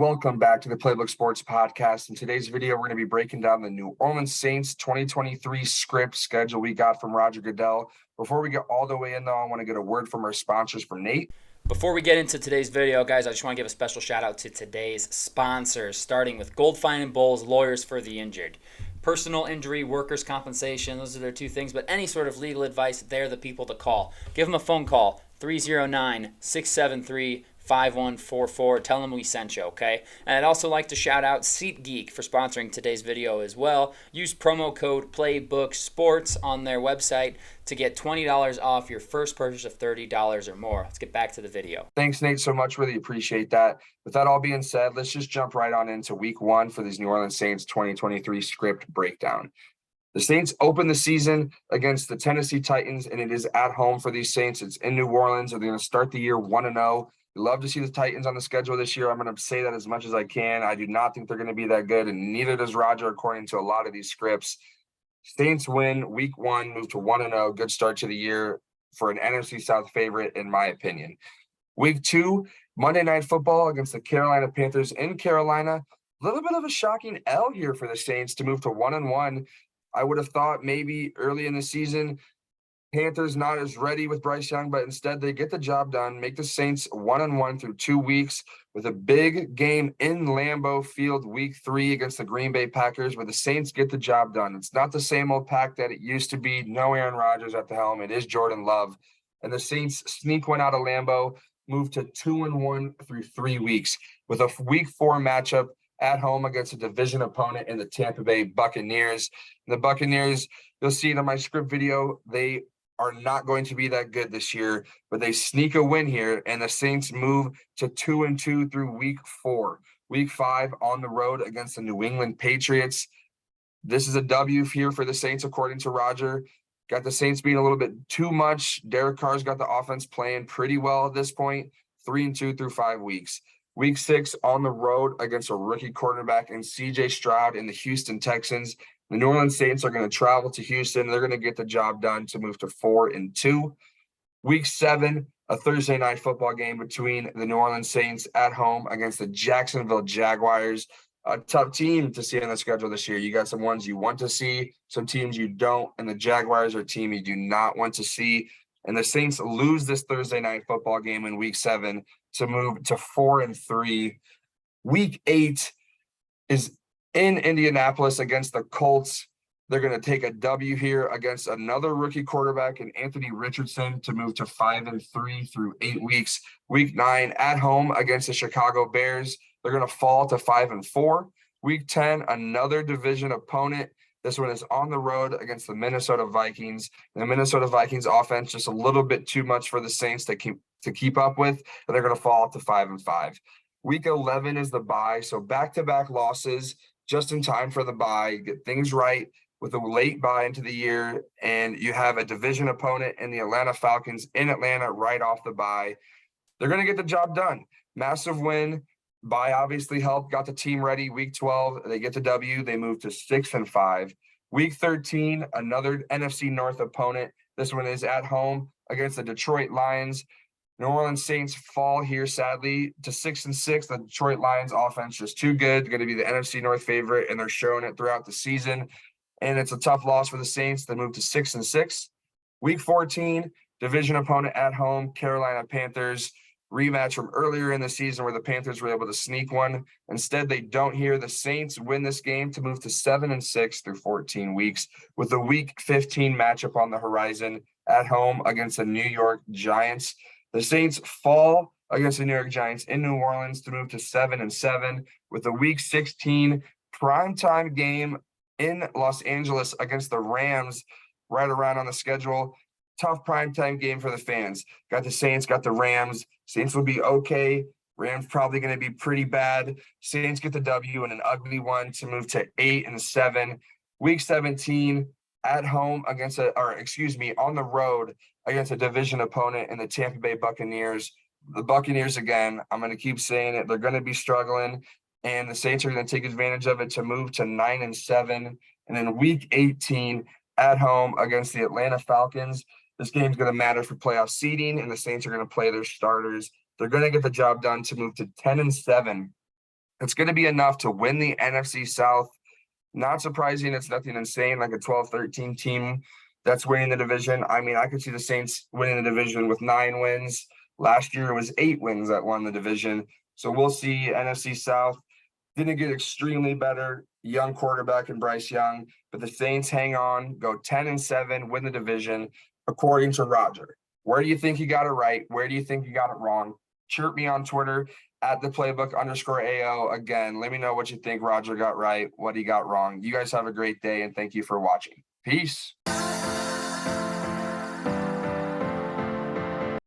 Welcome back to the Playbook Sports Podcast. In today's video, we're going to be breaking down the New Orleans Saints 2023 script schedule we got from Roger Goodell. Before we get all the way in, though, I want to get a word from our sponsors from Nate. Before we get into today's video, guys, I just want to give a special shout out to today's sponsors, starting with Gold Fine and Bowles, lawyers for the injured. Personal injury, workers' compensation, those are their two things, but any sort of legal advice, they're the people to call. Give them a phone call, 309-673-5144. Tell them we sent you, okay? And I'd also like to shout out SeatGeek for sponsoring today's video as well. Use promo code PlaybookSports on their website to get $20 off your first purchase of $30 or more. Let's get back to the video. Thanks, Nate, so much. Really appreciate that. With that all being said, let's just jump right on into week one for these New Orleans Saints 2023 script breakdown. The Saints open the season against the Tennessee Titans, and it is at home for these Saints. It's in New Orleans. They're going to start the year 1-0. Love to see the Titans on the schedule this year. I'm going to say that as much as I can. I do not think they're going to be that good, and neither does Roger, according to a lot of these scripts. Saints win week one, move to 1-0. Good start to the year for an NFC South favorite, in my opinion. Week two, Monday Night Football against the Carolina Panthers in Carolina. A little bit of a shocking L here for the Saints to move to 1-1. I would have thought maybe early in the season, Panthers not as ready with Bryce Young, but instead they get the job done, make the Saints 1-1 through 2 weeks with a big game in Lambeau Field week 3 against the Green Bay Packers, where the Saints get the job done. It's not the same old pack that it used to be. No Aaron Rodgers at the helm. It is Jordan Love. And the Saints sneak one out of Lambeau, move to 2-1 through 3 weeks with a week 4 matchup at home against a division opponent in the Tampa Bay Buccaneers. The Buccaneers, you'll see it in my script video, they are not going to be that good this year, but they sneak a win here, and the Saints move to 2-2 through week 4. Week 5 on the road against the New England Patriots. This is a W here for the Saints, according to Roger. Got the Saints being a little bit too much. Derek Carr's got the offense playing pretty well at this point. 3-2 through 5 weeks. Week 6 on the road against a rookie quarterback and C.J. Stroud and the Houston Texans. The New Orleans Saints are going to travel to Houston. They're going to get the job done to move to 4-2. Week 7, a Thursday night football game between the New Orleans Saints at home against the Jacksonville Jaguars. A tough team to see on the schedule this year. You got some ones you want to see, some teams you don't, and the Jaguars are a team you do not want to see. And the Saints lose this Thursday night football game in week 7 to move to 4-3. Week 8 is in Indianapolis against the Colts. They're going to take a W here against another rookie quarterback in Anthony Richardson to move to 5-3 through 8 weeks. Week 9 at home against the Chicago Bears. They're going to fall to 5-4. Week 10, another division opponent. This one is on the road against the Minnesota Vikings. The Minnesota Vikings offense just a little bit too much for the Saints to keep up with, and they're going to fall to 5-5. Week 11 is the bye, so back-to-back losses just in time for the bye. Get things right with a late bye into the year, and you have a division opponent in the Atlanta Falcons in Atlanta right off the bye. They're going to get the job done. Massive win. Bye obviously helped, got the team ready. Week 12, they get the W. They move to 6-5. Week 13, another NFC North opponent. This one is at home against the Detroit Lions. New Orleans Saints fall here, sadly, to 6-6. The Detroit Lions offense just too good. Going to be the NFC North favorite, and they're showing it throughout the season. And it's a tough loss for the Saints. They move to 6-6. Week 14, division opponent at home, Carolina Panthers. Rematch from earlier in the season where the Panthers were able to sneak one. Instead, they don't here. The Saints win this game to move to 7-6 through 14 weeks with the Week 15 matchup on the horizon at home against the New York Giants. The Saints fall against the New York Giants in New Orleans to move to 7-7 with the Week 16 primetime game in Los Angeles against the Rams right around on the schedule. Tough primetime game for the fans. Got the Saints, got the Rams. Saints will be okay. Rams probably going to be pretty bad. Saints get the W and an ugly one to move to 8-7. Week 17 at home against on the road against a division opponent in the Tampa Bay Buccaneers. The Buccaneers, again, I'm going to keep saying it, they're going to be struggling, and the Saints are going to take advantage of it to move to 9-7. And then week 18 at home against the Atlanta Falcons. This game's going to matter for playoff seeding, and the Saints are going to play their starters. They're going to get the job done to move to 10-7 It's going to be enough to win the NFC South. Not surprising. It's nothing insane like a 12-13 team that's winning the division. I mean, I could see the Saints winning the division with 9 wins. Last year it was 8 wins that won the division. So we'll see. NFC South didn't get extremely better. Young quarterback in Bryce Young, but the Saints hang on, go 10-7, win the division, according to Roger. Where do you think you got it right? Where do you think you got it wrong? Chirp me on Twitter at the playbook_AO. Again, let me know what you think Roger got right, what he got wrong. You guys have a great day, and thank you for watching. Peace.